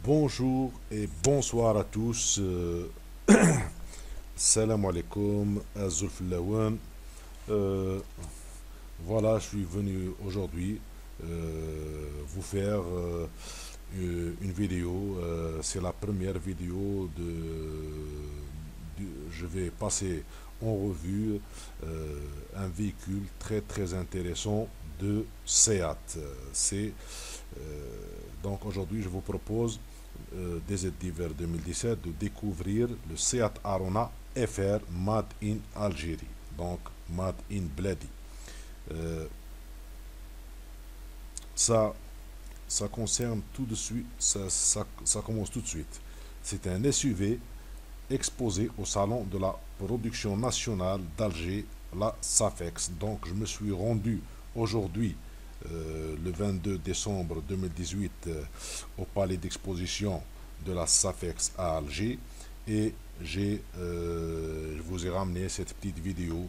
Bonjour et bonsoir à tous. Salam alaikum, Azulf Lawan. Euh, voilà, je suis venu aujourd'hui vous faire une vidéo. C'est la première vidéo je vais passer en revue un véhicule très très intéressant de SEAT. C'est donc aujourd'hui, je vous propose des aides d'hiver 2017 de découvrir le Seat Arona FR Made in Algérie, donc Made in Bledi. Euh, ça, ça concerne tout de suite, ça commence tout de suite. C'est un SUV exposé au salon de la production nationale d'Alger, la SAFEX. Donc, je me suis rendu aujourd'hui, le 22 décembre 2018, au palais d'exposition de la SAFEX à Alger et je vous ai ramené cette petite vidéo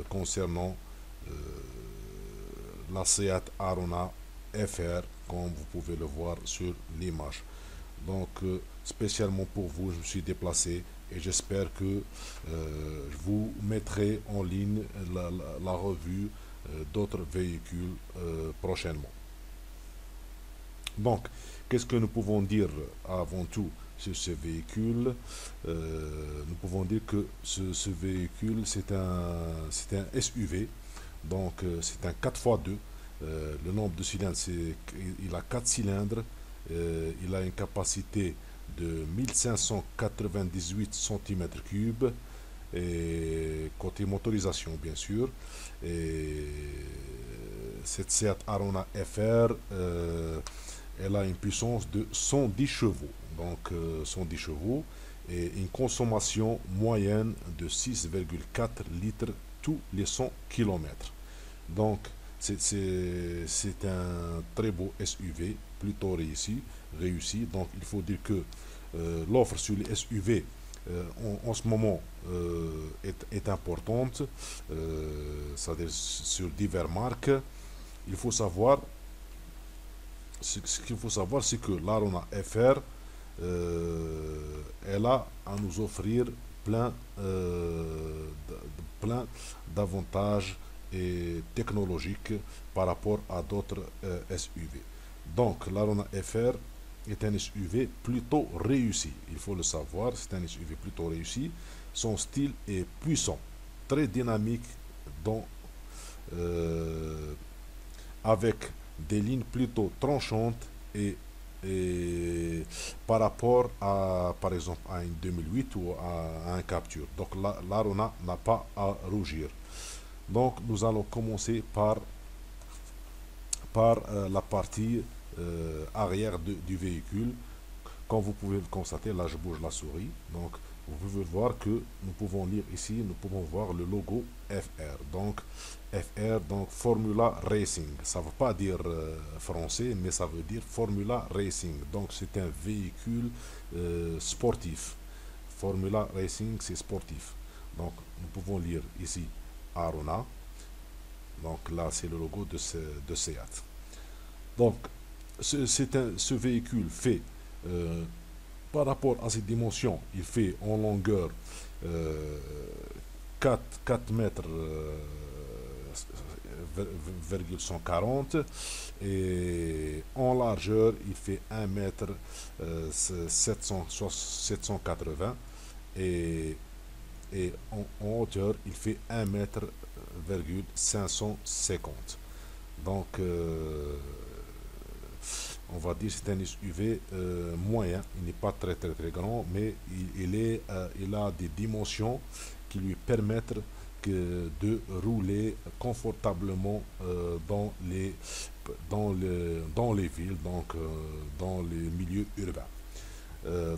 concernant euh, la Seat Arona FR, comme vous pouvez le voir sur l'image. Donc, spécialement pour vous, je me suis déplacé et j'espère que je vous mettrai en ligne la revue d'autres véhicules prochainement. Donc, qu'est-ce que nous pouvons dire avant tout sur ce véhicule? Nous pouvons dire que ce véhicule, c'est un SUV, donc c'est un 4x2. Le nombre de cylindres, il a 4 cylindres. Il a une capacité de 1598 cm3 et côté motorisation bien sûr. Et cette Seat Arona FR, elle a une puissance de 110 chevaux, donc 110 chevaux et une consommation moyenne de 6,4 litres tous les 100 km. Donc, c'est un très beau SUV, plutôt réussi. Donc, il faut dire que l'offre sur les SUV en ce moment est importante, c'est-à-dire sur diverses marques. Il faut savoir, ce qu'il faut savoir, c'est que l'Arona FR, elle a à nous offrir plein, plein d'avantages et technologiques par rapport à d'autres SUV. Donc, l'Arona FR est un SUV plutôt réussi. Il faut le savoir, c'est un SUV plutôt réussi. Son style est puissant, très dynamique, dont, euh, avec des lignes plutôt tranchantes et par rapport à, par exemple, à une 2008 ou à un Capture. Donc, l'Arona n'a pas à rougir. Donc, nous allons commencer par la partie arrière du véhicule. Comme vous pouvez le constater, là je bouge la souris. Donc, vous pouvez voir que nous pouvons lire ici, nous pouvons voir le logo FR. Donc, FR, donc Formula Racing. Ça ne veut pas dire français, mais ça veut dire Formula Racing. Donc, c'est un véhicule sportif. Formula Racing, c'est sportif. Donc, nous pouvons lire ici Arona. Donc, là, c'est le logo de Seat. Donc, ce véhicule fait, euh, par rapport à ses dimensions, il fait en longueur euh, 4 mètres 140 et en largeur il fait 1 mètre 780 et, en hauteur il fait 1 mètre 550. Donc on va dire c'est un SUV moyen, il n'est pas très très très grand, mais il a des dimensions qui lui permettent de rouler confortablement dans les villes, donc dans les milieux urbains.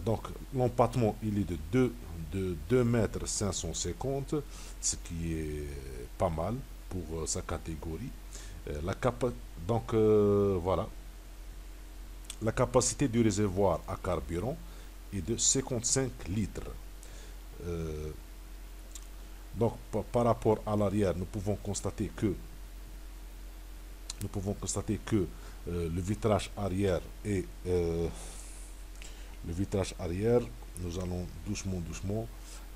Donc l'empattement il est de 2 mètres 550, ce qui est pas mal pour sa catégorie. La capa donc voilà, la capacité du réservoir à carburant est de 55 litres. Euh, donc par rapport à l'arrière, nous pouvons constater que le vitrage arrière est Le vitrage arrière, nous allons doucement, doucement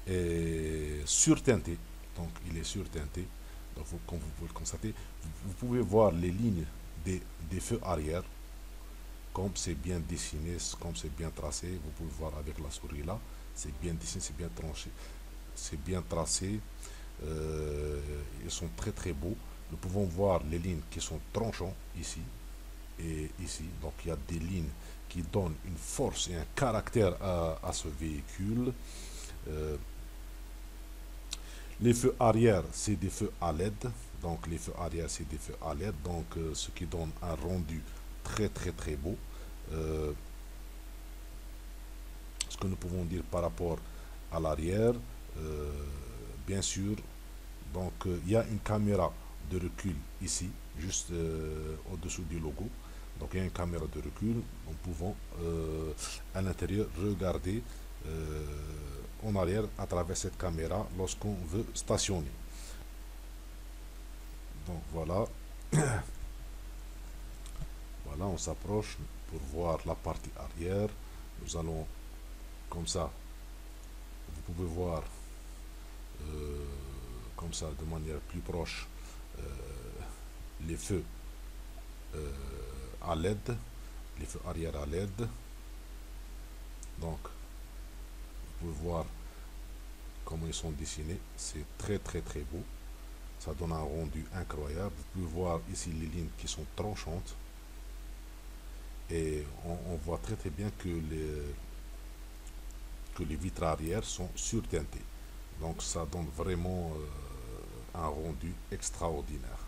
et surteinté. Donc il est surteinté. Donc comme vous pouvez le constater, vous pouvez voir les lignes des feux arrière. Comme c'est bien dessiné, comme c'est bien tracé, vous pouvez voir avec la souris là, c'est bien dessiné, c'est bien tranché, c'est bien tracé. Ils sont très très beaux. Nous pouvons voir les lignes qui sont tranchantes ici et ici. Donc il y a des lignes qui donnent une force et un caractère à ce véhicule. Euh, les feux arrière, c'est des feux à LED. Donc les feux arrière, c'est des feux à LED. Donc ce qui donne un rendu très très très beau. Euh, ce que nous pouvons dire par rapport à l'arrière, euh, bien sûr, donc il y a une caméra de recul ici, juste au-dessous du logo. Donc il y a une caméra de recul, nous pouvons à l'intérieur regarder en arrière à travers cette caméra lorsqu'on veut stationner. Donc voilà, voilà, on s'approche pour voir la partie arrière. Nous allons comme ça, vous pouvez voir euh, comme ça de manière plus proche euh, les feux à LED, les feux arrière à LED. Donc vous pouvez voir comment ils sont dessinés, c'est très très très beau, ça donne un rendu incroyable. Vous pouvez voir ici les lignes qui sont tranchantes et on voit très très bien que les vitres arrière sont surteintées. Donc ça donne vraiment un rendu extraordinaire.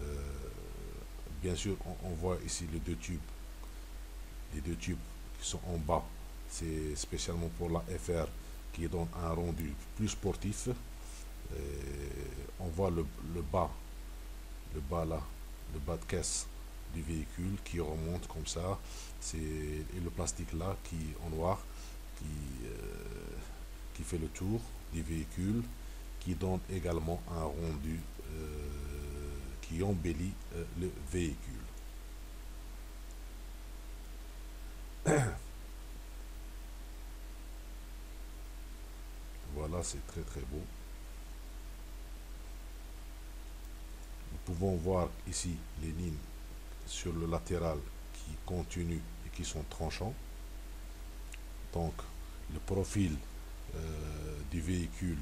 Euh, Bien sûr, on voit ici les deux tubes qui sont en bas. C'est spécialement pour la FR qui donne un rendu plus sportif. On voit le bas là, le bas de caisse du véhicule qui remonte comme ça. Et le plastique là qui en noir qui, euh, qui fait le tour du véhicule, qui donne également un rendu qui embellit le véhicule. Voilà, c'est très très beau. Nous pouvons voir ici les lignes sur le latéral qui continuent et qui sont tranchants. Donc le profil du véhicule,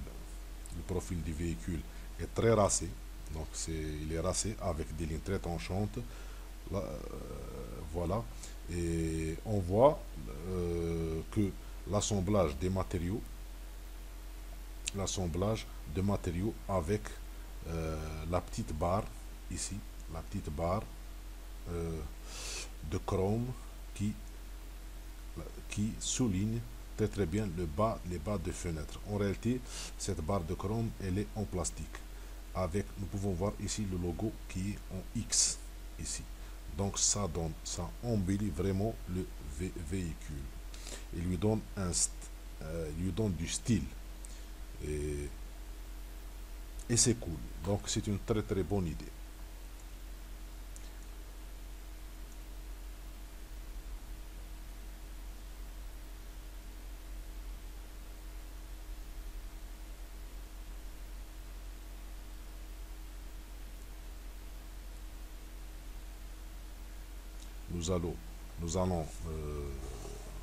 le profil du véhicule est très racé. Donc il est racé avec des lignes très tranchantes. Là, voilà. Et on voit que l'assemblage des matériaux, l'assemblage de matériaux avec la petite barre ici, la petite barre euh, de chrome qui, qui souligne très très bien les bas de fenêtre. En réalité, cette barre de chrome, elle est en plastique. Avec, nous pouvons voir ici le logo qui est en X ici. Donc ça donne, ça embellit vraiment le véhicule. Il lui donne lui donne du style. Et, et c'est cool. Donc c'est une très très bonne idée. Nous allons, nous allons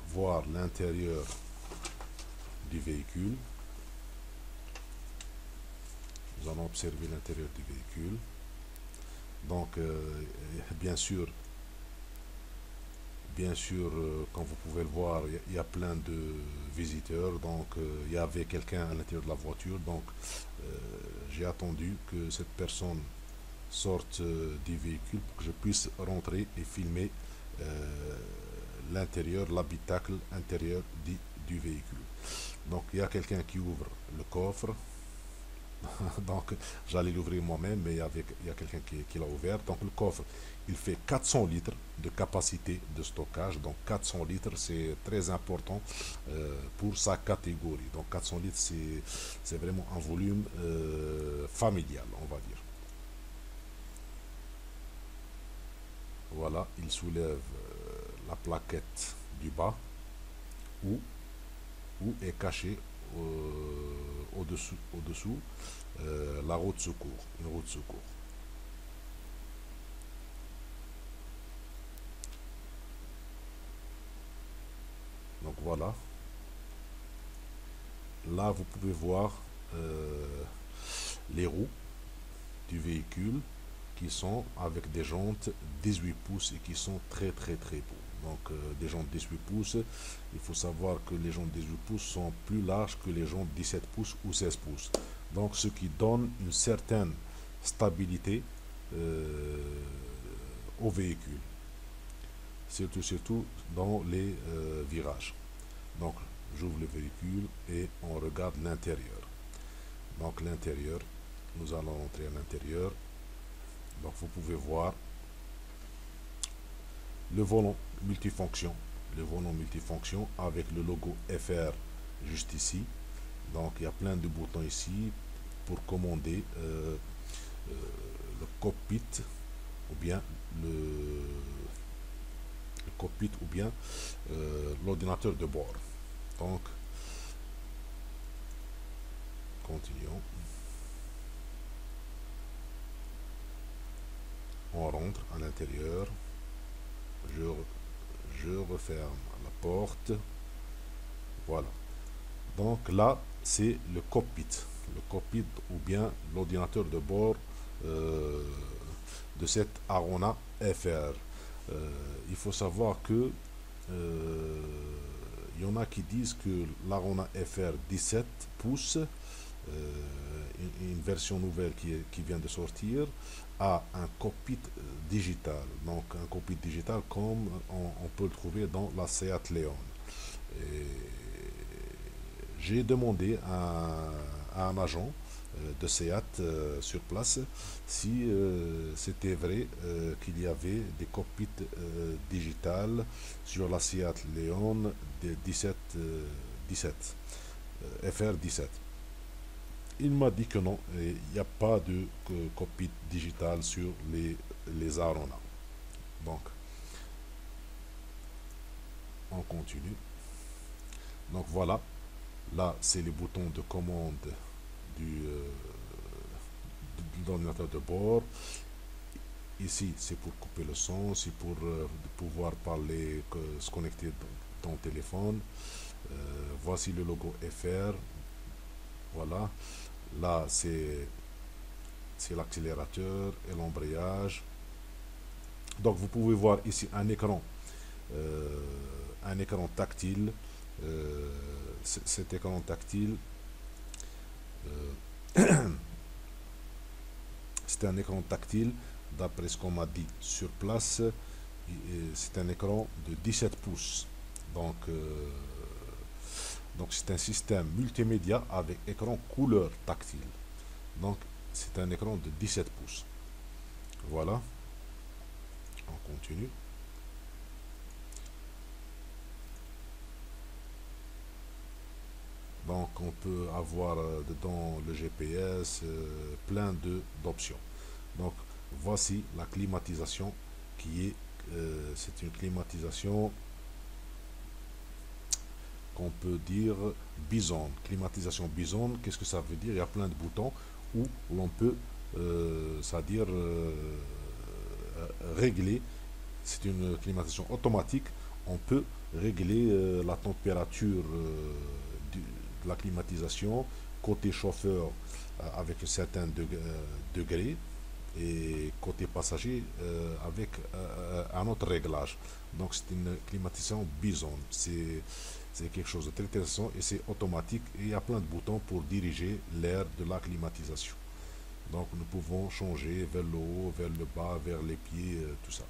voir l'intérieur du véhicule. Nous allons observer l'intérieur du véhicule. Donc, bien sûr, comme vous pouvez le voir, il y a plein de visiteurs. Donc, il y avait quelqu'un à l'intérieur de la voiture. Donc, j'ai attendu que cette personne sorte du véhicule pour que je puisse rentrer et filmer l'intérieur, l'habitacle intérieur du véhicule. Donc, il y a quelqu'un qui ouvre le coffre. Donc j'allais l'ouvrir moi-même, mais il y a quelqu'un qui l'a ouvert. Donc le coffre, il fait 400 litres de capacité de stockage. Donc 400 litres, c'est très important pour sa catégorie. Donc 400 litres, c'est vraiment un volume familial, on va dire. Voilà, il soulève la plaquette du bas. où, où est caché au-dessous la roue de secours, une roue de secours. Donc voilà, là vous pouvez voir les roues du véhicule qui sont avec des jantes 18 pouces et qui sont très beaux. Donc des jantes 18 pouces, il faut savoir que les jantes 18 pouces sont plus larges que les jantes 17 pouces ou 16 pouces. Donc ce qui donne une certaine stabilité au véhicule, surtout dans les virages. Donc j'ouvre le véhicule et on regarde l'intérieur. Donc l'intérieur, nous allons entrer à l'intérieur. Donc vous pouvez voir le volant multifonction. Le volant multifonction avec le logo FR juste ici. Donc il y a plein de boutons ici pour commander le cockpit ou bien le cockpit ou bien l'ordinateur de bord. Donc continuons. On rentre à l'intérieur. Je referme la porte. Voilà. Donc là, c'est le cockpit. Le cockpit ou bien l'ordinateur de bord de cette Arona FR. Il faut savoir que il y en a qui disent que l'Arona FR 17 pouces, une version nouvelle qui vient de sortir, a un cockpit digital. Donc un cockpit digital comme on peut le trouver dans la Seat Leon. J'ai demandé à un agent de Seat sur place si c'était vrai qu'il y avait des cockpits digitales sur la Seat Leon de 17 FR17. Il m'a dit que non, il n'y a pas de cockpit digital sur les Arona. Donc, on continue. Donc voilà, là c'est les boutons de commande de l'ordinateur de bord. Ici c'est pour couper le son, c'est pour pouvoir parler, se connecter dans ton téléphone. Voici le logo FR. Voilà. Là, c'est l'accélérateur et l'embrayage. Donc, vous pouvez voir ici un écran tactile. Cet écran tactile, c'est un écran tactile, d'après ce qu'on m'a dit sur place. C'est un écran de 17 pouces. Donc c'est un système multimédia avec écran couleur tactile. Donc c'est un écran de 17 pouces. Voilà. On continue. Donc on peut avoir dans le GPS plein d'options. Donc voici la climatisation qui est c'est une climatisation qu'on peut dire Bison. Climatisation Bison, qu'est-ce que ça veut dire? Il y a plein de boutons où l'on peut c'est-à-dire régler. C'est une climatisation automatique. On peut régler la température de la climatisation côté chauffeur avec un certain degré et côté passager avec un autre réglage. Donc c'est une climatisation Bison. C'est quelque chose de très intéressant et c'est automatique et il y a plein de boutons pour diriger l'air de la climatisation. Donc nous pouvons changer vers le haut, vers le bas, vers les pieds, tout ça.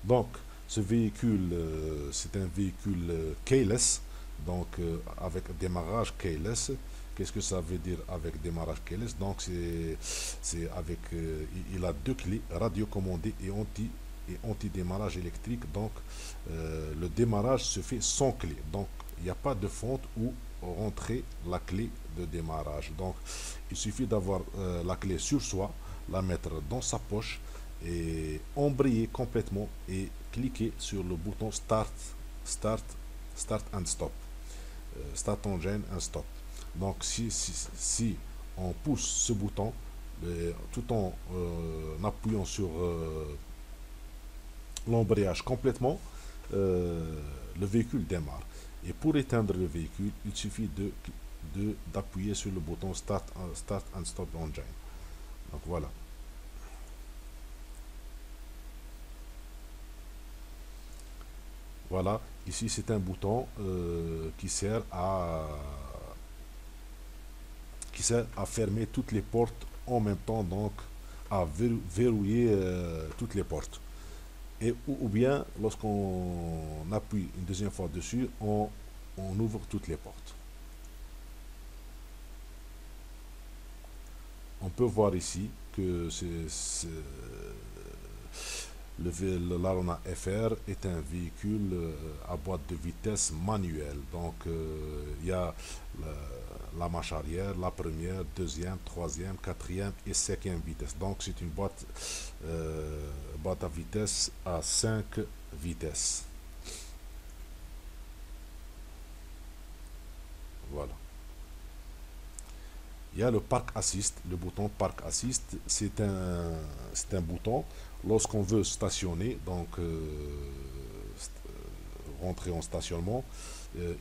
Donc ce véhicule, c'est un véhicule keyless, donc avec démarrage keyless. Qu'est-ce que ça veut dire avec démarrage keyless? Donc c'est avec, il a deux clés, radiocommandé et anti-démarrage électrique. Donc le démarrage se fait sans clé. Donc il n'y a pas de fente où rentrer la clé de démarrage. Donc il suffit d'avoir la clé sur soi, la mettre dans sa poche et embrayer complètement et cliquer sur le bouton Start start, start and stop. Start engine and stop. Donc si on pousse ce bouton tout en appuyant sur l'embrayage complètement, le véhicule démarre. Et pour éteindre le véhicule, il suffit d'appuyer sur le bouton start and stop engine. Donc voilà. Voilà, ici c'est un bouton qui sert à fermer toutes les portes en même temps, donc à verrouiller toutes les portes. Et ou bien lorsqu'on appuie une deuxième fois dessus, on ouvre toutes les portes. On peut voir ici que l'Arona FR est un véhicule à boîte de vitesse manuelle. Donc il y a la marche arrière, la première, deuxième, troisième, quatrième et cinquième vitesse. Donc c'est une boîte à vitesse à 5 vitesses. Voilà. Il y a le Park Assist, le bouton Park Assist, c'est un bouton lorsqu'on veut stationner, donc rentrer en stationnement,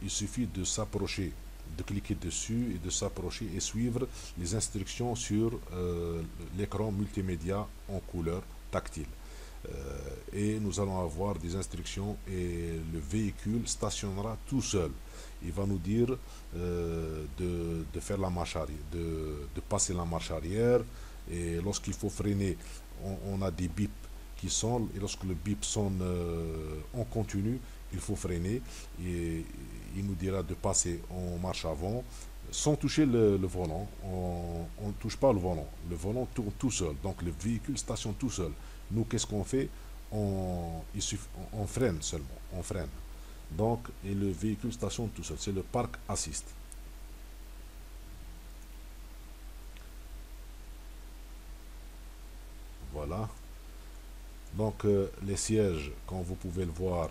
il suffit de s'approcher, de cliquer dessus et de s'approcher et suivre les instructions sur l'écran multimédia en couleur tactile. Et nous allons avoir des instructions et le véhicule stationnera tout seul. Il va nous dire de faire la marche arrière, de passer la marche arrière, et lorsqu'il faut freiner, on a des bips qui sonnent, et lorsque le bip sonne en continu, il faut freiner, et il nous dira de passer en marche avant sans toucher le volant. On ne touche pas le volant tourne tout seul, donc le véhicule stationne tout seul. Nous, qu'est-ce qu'on fait? On freine seulement, on freine. Donc, et le véhicule stationne tout seul. C'est le Park Assist. Voilà. Donc, les sièges, comme vous pouvez le voir,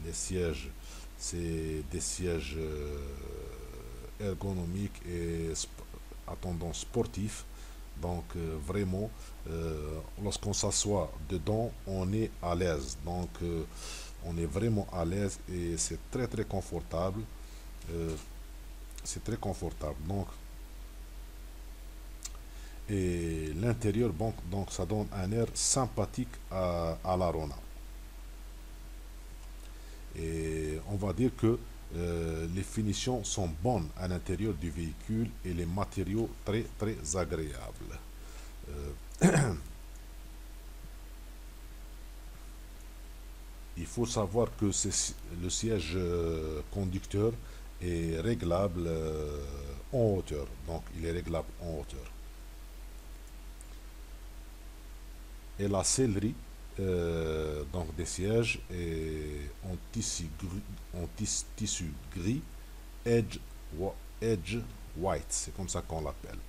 les sièges, c'est des sièges ergonomiques et à tendance sportive. Donc vraiment, lorsqu'on s'assoit dedans, on est à l'aise. Donc on est vraiment à l'aise et c'est très très confortable. Euh, c'est très confortable. Donc, et l'intérieur, donc ça donne un air sympathique à la Rona. Et on va dire que les finitions sont bonnes à l'intérieur du véhicule et les matériaux très très agréables. Il faut savoir que le siège conducteur est réglable en hauteur. Donc il est réglable en hauteur. Et la sellerie donc des sièges est en tissu gris edge, edge white, c'est comme ça qu'on l'appelle.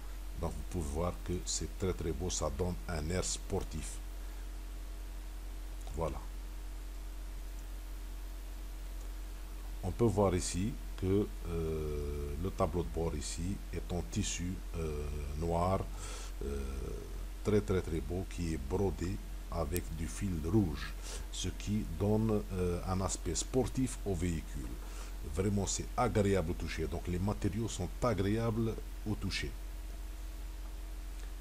Donc vous pouvez voir que c'est très très beau, ça donne un air sportif. Voilà. On peut voir ici que le tableau de bord ici est en tissu noir, euh, très très très beau, qui est brodé avec du fil rouge, ce qui donne un aspect sportif au véhicule. Vraiment, c'est agréable au toucher. Donc les matériaux sont agréables au toucher.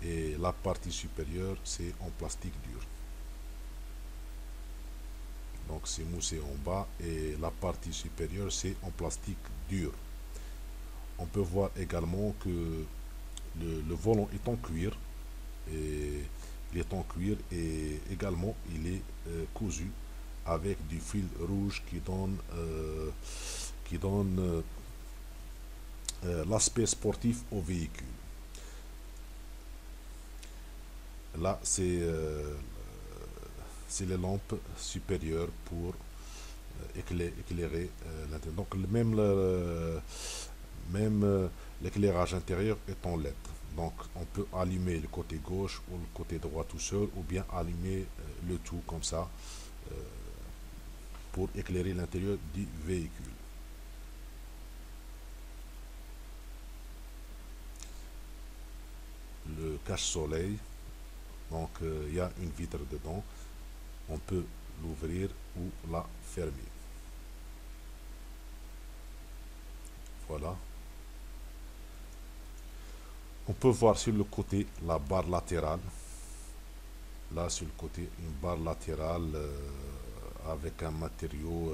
Et la partie supérieure, c'est en plastique dur. Donc c'est moussé en bas et la partie supérieure, c'est en plastique dur. On peut voir également que le volant est en cuir. Et il est en cuir et également il est cousu avec du fil rouge qui donne l'aspect sportif au véhicule. Là, c'est les lampes supérieures pour éclairer l'intérieur. Donc même l'éclairage intérieur est en LED. Donc on peut allumer le côté gauche ou le côté droit tout seul, ou bien allumer le tout comme ça. pour éclairer l'intérieur du véhicule. Le cache-soleil, donc il y a une vitre dedans, on peut l'ouvrir ou la fermer. Voilà. On peut voir sur le côté la barre latérale. Là, sur le côté, une barre latérale avec un matériau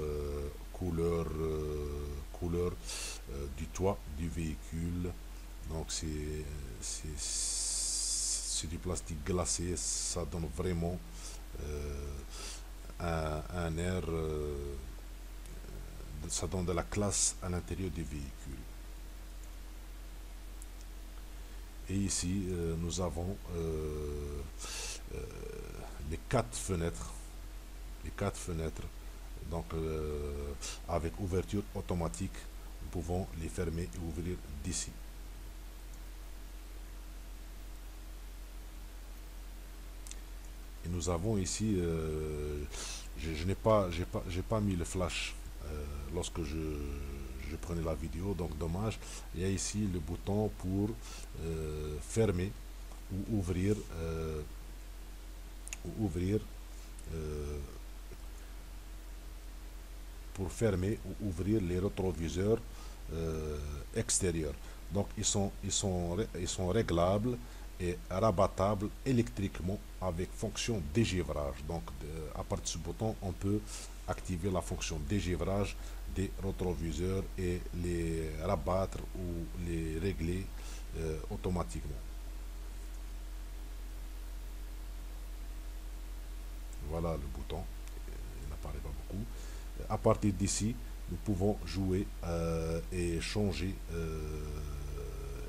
couleur du toit du véhicule. Donc, c'est du plastique glacé. Ça donne vraiment un air, ça donne de la classe à l'intérieur du véhicule. Et ici, nous avons les quatre fenêtres. Les quatre fenêtres. Donc, avec ouverture automatique, nous pouvons les fermer et ouvrir d'ici. Et nous avons ici, je n'ai pas mis le flash lorsque je prenais la vidéo, donc dommage. Il y a ici le bouton pour fermer ou ouvrir pour fermer ou ouvrir les rétroviseurs extérieurs. Donc ils sont réglables et rabattables électriquement avec fonction dégivrage. Donc à partir de ce bouton, on peut activer la fonction dégivrage des rétroviseurs et les rabattre ou les régler automatiquement. Voilà le bouton, il n'apparaît pas beaucoup. À partir d'ici, nous pouvons jouer et changer,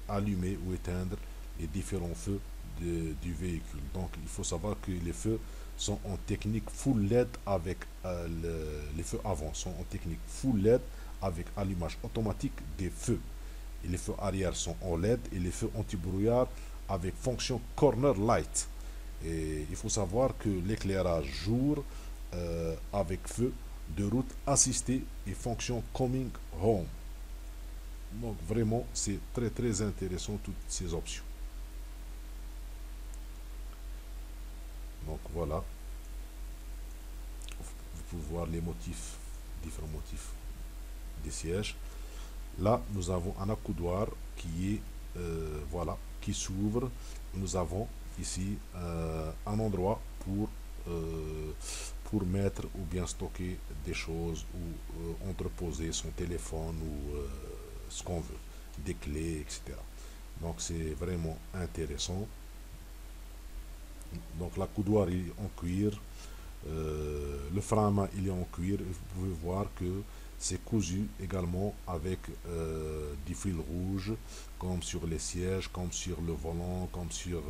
allumer ou éteindre les différents feux du véhicule. Donc il faut savoir que les feux sont en technique full LED avec les feux avant sont en technique full LED avec allumage automatique des feux. Et les feux arrière sont en LED et les feux anti-brouillard avec fonction corner light. Et il faut savoir que l'éclairage jour avec feu de route assisté et fonction coming home. Donc vraiment c'est très intéressant toutes ces options. Donc voilà, vous pouvez voir les motifs, différents motifs des sièges. Là nous avons un accoudoir qui est voilà, qui s'ouvre. Nous avons ici un endroit pour mettre ou bien stocker des choses ou entreposer son téléphone ou ce qu'on veut, des clés, etc. Donc c'est vraiment intéressant. Donc la coudoir est en cuir, le frein à main il est en cuir, et vous pouvez voir que c'est cousu également avec du fil rouge, comme sur les sièges, comme sur le volant, comme sur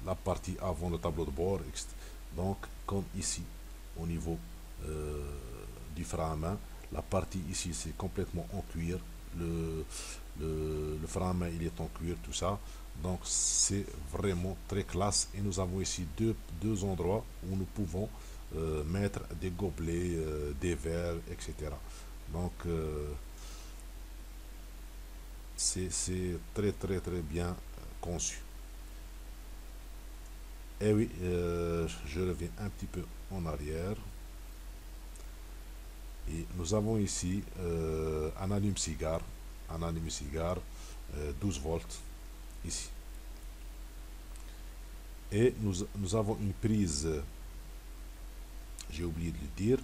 la partie avant le tableau de bord, etc. Donc comme ici au niveau du frein à main, la partie ici c'est complètement en cuir, le frein à main il est en cuir, tout ça. Donc c'est vraiment très classe. Et nous avons ici deux endroits où nous pouvons mettre des gobelets, des verres, etc. Donc c'est très bien conçu. Et oui, je reviens un petit peu en arrière. Et nous avons ici un allume-cigare, 12 volts ici. Et nous avons une prise, j'ai oublié de le dire,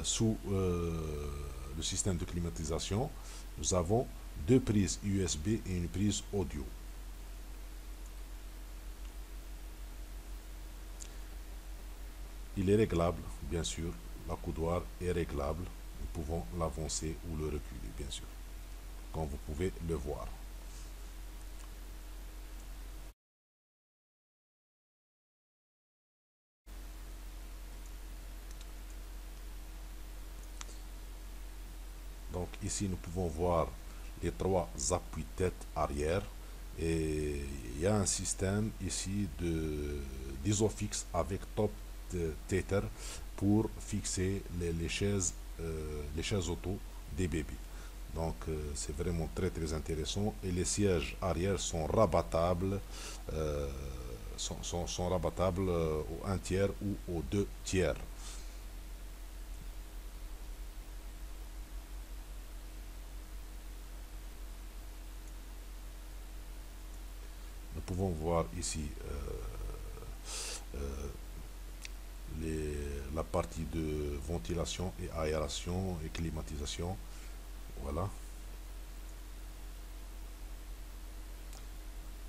sous le système de climatisation. Nous avons deux prises USB et une prise audio. Il est réglable, bien sûr. L'accoudoir est réglable. Nous pouvons l'avancer ou le reculer, bien sûr, comme vous pouvez le voir. Donc ici, nous pouvons voir les trois appuis-tête arrière. Et il y a un système ici d'isofix avec top tether pour fixer les chaises auto des bébés. Donc c'est vraiment très intéressant et les sièges arrière sont rabattables, sont rabattables au 1 tiers ou au 2 tiers. Nous pouvons voir ici euh, la partie de ventilation et aération et climatisation. Voilà.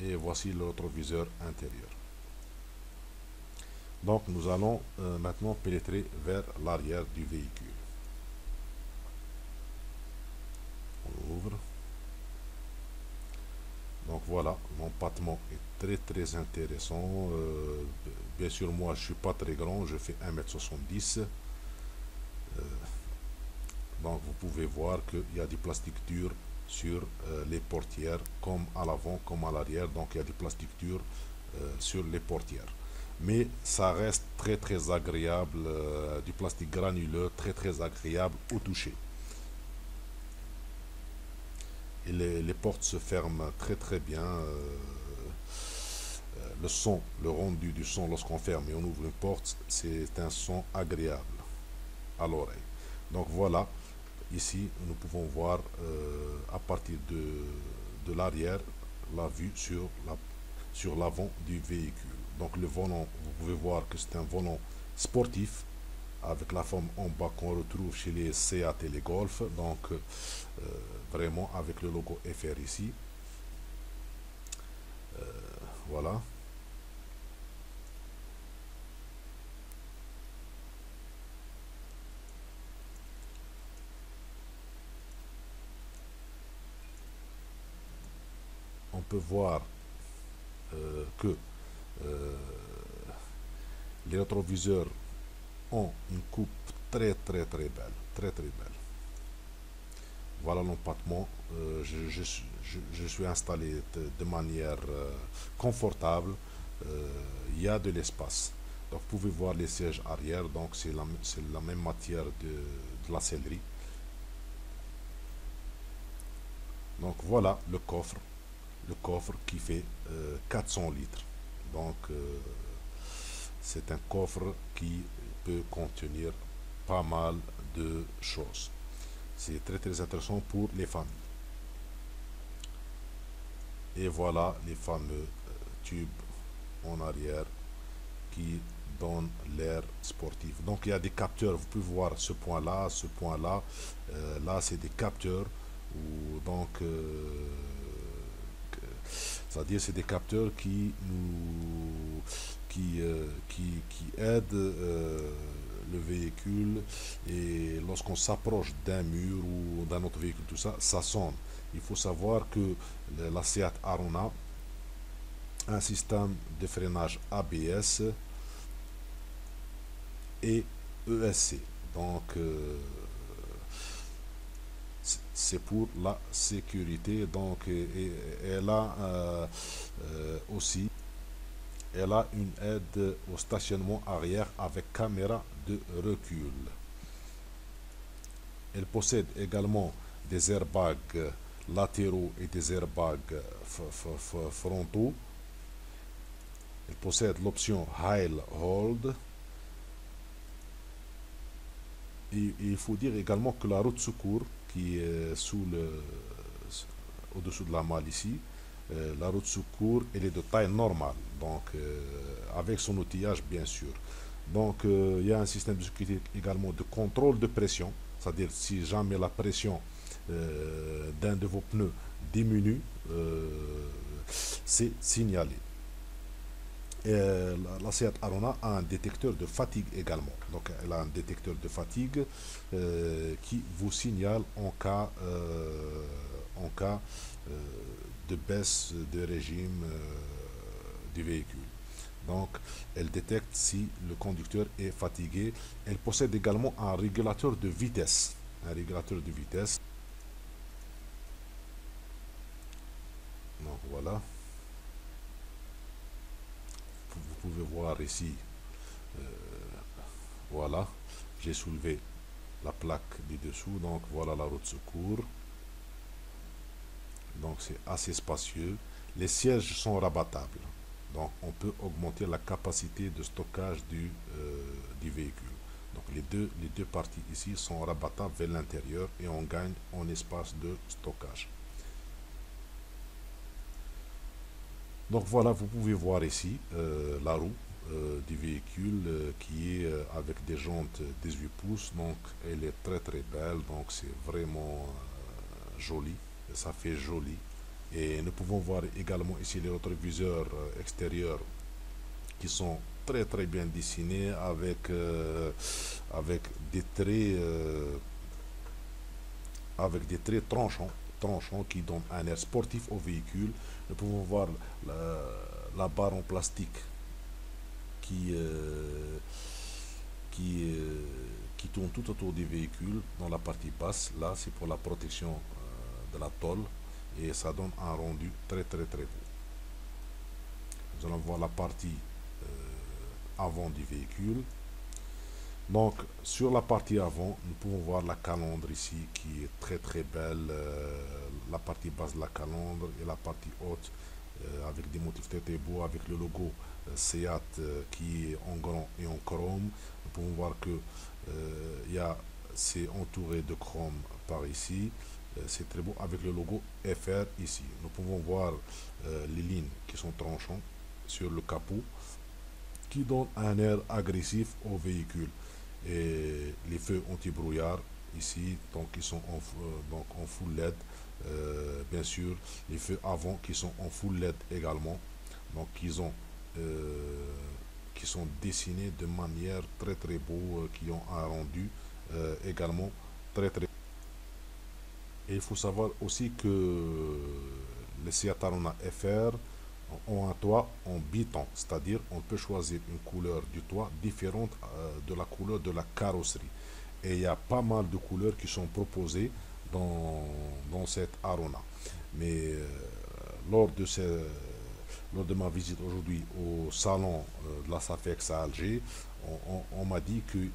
Et voici le rétroviseur intérieur. Donc nous allons maintenant pénétrer vers l'arrière du véhicule. On ouvre. Donc voilà, l'empattement est très intéressant. Bien sûr, moi je suis pas très grand, je fais 1,70 m. Donc vous pouvez voir qu'il y a du plastique dur sur les portières, comme à l'avant comme à l'arrière. Donc il y a du plastique dur sur les portières. Mais ça reste très agréable, du plastique granuleux, très agréable au toucher. Et les portes se ferment très bien. Le son, le rendu du son lorsqu'on ferme et on ouvre une porte, c'est un son agréable à l'oreille. Donc voilà, ici nous pouvons voir à partir de l'arrière la vue sur l'avant du véhicule. Donc le volant, vous pouvez voir que c'est un volant sportif avec la forme en bas qu'on retrouve chez les Seat et les Golf. Donc vraiment avec le logo FR ici. Voilà. On peut voir que les rétroviseurs ont une coupe très belle, très belle. Voilà l'empattement. Je suis installé de manière confortable. Il y a de l'espace. Donc vous pouvez voir les sièges arrière. Donc c'est la même matière de la sellerie. Donc voilà le coffre. Le coffre qui fait 400 litres. Donc c'est un coffre qui peut contenir pas mal de choses. C'est très intéressant pour les familles. Et voilà les fameux tubes en arrière qui donnent l'air sportif. Donc il y a des capteurs, vous pouvez voir ce point-là, ce point-là. Là c'est des capteurs. Donc c'est-à-dire c'est des capteurs qui aident le véhicule, et lorsqu'on s'approche d'un mur ou d'un autre véhicule, tout ça, ça sonne. Il faut savoir que la Seat Arona a un système de freinage ABS et ESC. Donc c'est pour la sécurité. Donc elle a aussi elle a une aide au stationnement arrière avec caméra de recul. Elle possède également des airbags latéraux et des airbags frontaux. Elle possède l'option Hill Hold. Et il faut dire également que la roue de secours qui est au-dessous de la malle ici, la roue de secours, elle est de taille normale, donc avec son outillage bien sûr. Donc il y a un système de sécurité également de contrôle de pression, c'est-à-dire si jamais la pression d'un de vos pneus diminue, c'est signalé. Et la Seat Arona a un détecteur de fatigue également. Donc elle a un détecteur de fatigue qui vous signale en cas de baisse de régime du véhicule. Donc elle détecte si le conducteur est fatigué. Elle possède également un régulateur de vitesse. Un régulateur de vitesse. Donc voilà. Vous pouvez voir ici Voilà, j'ai soulevé la plaque du dessous, donc voilà la roue de secours. Donc c'est assez spacieux. Les sièges sont rabattables, donc on peut augmenter la capacité de stockage du véhicule. Donc les deux parties ici sont rabattables vers l'intérieur et on gagne en espace de stockage. Donc voilà, vous pouvez voir ici la roue du véhicule qui est avec des jantes 18 pouces. Donc elle est très très belle, donc c'est vraiment joli, ça fait joli. Et nous pouvons voir également ici les rétroviseurs extérieurs qui sont très très bien dessinés avec des traits tranchants qui donnent un air sportif au véhicule. Nous pouvons voir la, la barre en plastique qui, euh, qui tourne tout autour du véhicule dans la partie basse. Là, c'est pour la protection de la tôle et ça donne un rendu très très très beau. Nous allons voir la partie avant du véhicule. Donc sur la partie avant, nous pouvons voir la calandre ici qui est très très belle, la partie basse de la calandre et la partie haute avec des motifs très très beaux, avec le logo Seat qui est en grand et en chrome. Nous pouvons voir que c'est entouré de chrome par ici. C'est très beau avec le logo FR ici. Nous pouvons voir les lignes qui sont tranchantes sur le capot qui donne un air agressif au véhicule. Et les feux anti-brouillard ici, donc ils sont donc en full LED. Bien sûr, les feux avant qui sont en full LED également. Donc qui sont dessinés de manière très très beau, qui ont un rendu également très très. Et il faut savoir aussi que les Seat Arona FR ont un toit en biton, c'est-à-dire on peut choisir une couleur du toit différente de la couleur de la carrosserie. Et il y a pas mal de couleurs qui sont proposées dans cette Arona. Mais lors de ma visite aujourd'hui au salon de la SAFEX à Alger, on m'a dit que il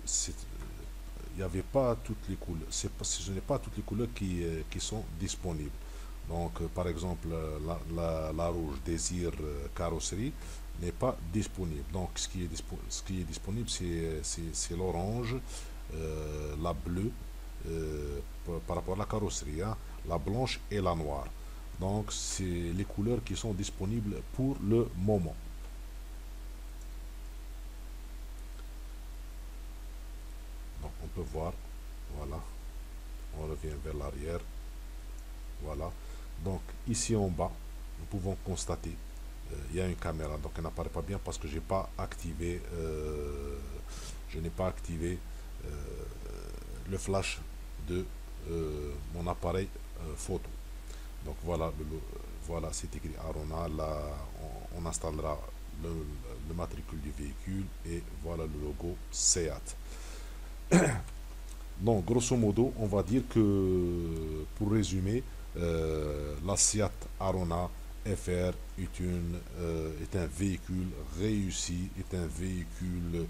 n'y avait pas toutes les couleurs, ce n'est pas toutes les couleurs qui sont disponibles. Donc, par exemple, la rouge désir carrosserie n'est pas disponible. Donc, ce qui est disponible, c'est l'orange, la bleue par rapport à la carrosserie, hein, la blanche et la noire. Donc, c'est les couleurs qui sont disponibles pour le moment. Donc, on peut voir, voilà, on revient vers l'arrière, voilà. Donc, ici en bas, nous pouvons constater il y a une caméra, donc elle n'apparaît pas bien parce que je n'ai pas activé euh, le flash de mon appareil photo. Donc voilà, voilà, c'est écrit Arona. Là, on installera le matricule du véhicule et voilà le logo Seat. Donc, grosso modo, on va dire que, pour résumer, la Seat Arona FR est un véhicule réussi, est un véhicule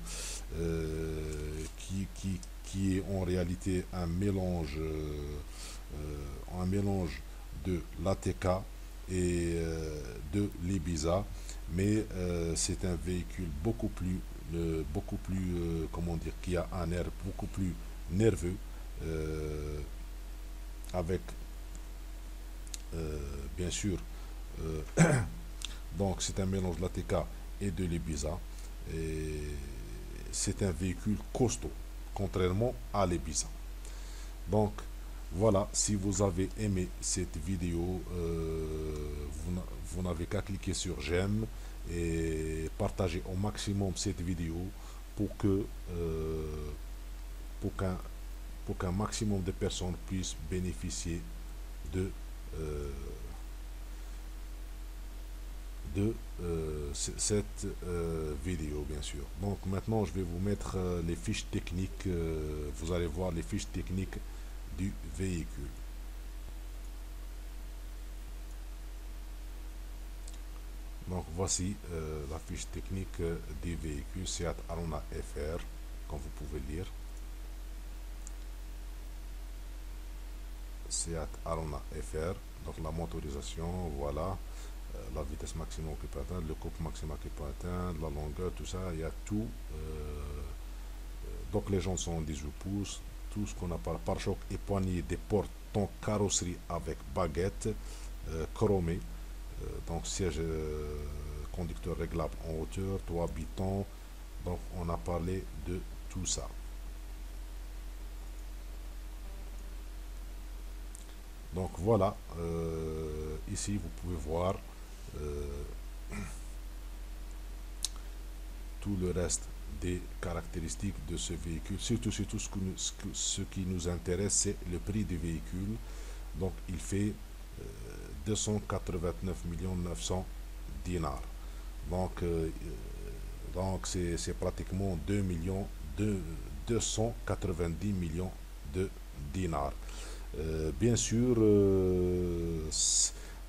qui est en réalité un mélange de l'ATK et de l'Ibiza, mais c'est un véhicule beaucoup plus, comment dire, qui a un air beaucoup plus nerveux, euh, avec bien sûr, euh, donc c'est un mélange de l'ATK et de l'Ibiza. Et c'est un véhicule costaud, contrairement à l'Ibiza. Donc voilà, si vous avez aimé cette vidéo, vous n'avez qu'à cliquer sur j'aime et partager au maximum cette vidéo pour que pour qu'un pour qu'un maximum de personnes puissent bénéficier de euh, cette vidéo, bien sûr. Donc maintenant, je vais vous mettre les fiches techniques. Vous allez voir les fiches techniques du véhicule. Donc voici la fiche technique du véhicule Seat Arona FR. comme vous pouvez lire. Seat Arona FR, donc la motorisation, voilà, la vitesse maximum qui peut atteindre, le couple maximal qui peut atteindre, la longueur, tout ça, il y a tout. Donc les jantes sont en 18 pouces, tout ce qu'on a par pare-choc et poignées, des portes, donc carrosserie avec baguette chromée, donc siège conducteur réglable en hauteur, toit biton, donc on a parlé de tout ça. Donc voilà, ici vous pouvez voir tout le reste des caractéristiques de ce véhicule. Surtout ce qui nous intéresse, c'est le prix du véhicule. Donc il fait 289 900 dinars. Donc c'est pratiquement 290 millions de dinars. Bien sûr,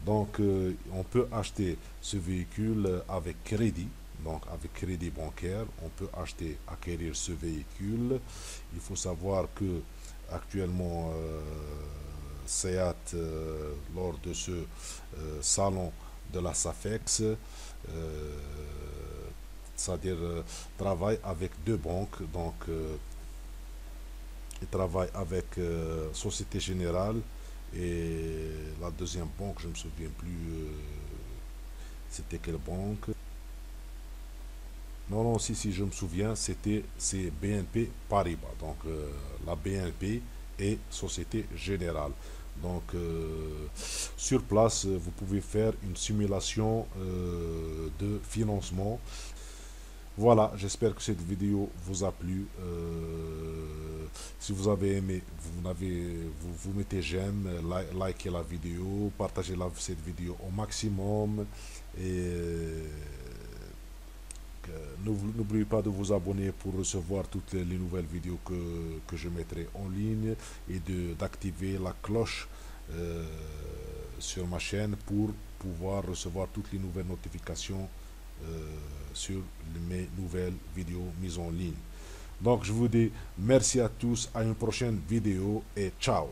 on peut acheter ce véhicule avec crédit, donc avec crédit bancaire, on peut acquérir ce véhicule. Il faut savoir que actuellement, Seat, lors de ce salon de la SAFEX, c'est-à-dire travaille avec deux banques, donc il travaille avec Société Générale et la deuxième banque, je ne me souviens plus, c'était quelle banque. Non, non, si, je me souviens, c'est BNP Paribas, donc la BNP et Société Générale. Donc sur place, vous pouvez faire une simulation de financement. Voilà, j'espère que cette vidéo vous a plu. Si vous avez aimé, vous mettez j'aime, likez la vidéo, partagez cette vidéo au maximum. Et n'oubliez pas de vous abonner pour recevoir toutes les nouvelles vidéos que je mettrai en ligne et d'activer la cloche sur ma chaîne pour pouvoir recevoir toutes les nouvelles notifications sur mes nouvelles vidéos mises en ligne. Donc je vous dis merci à tous, à une prochaine vidéo et ciao.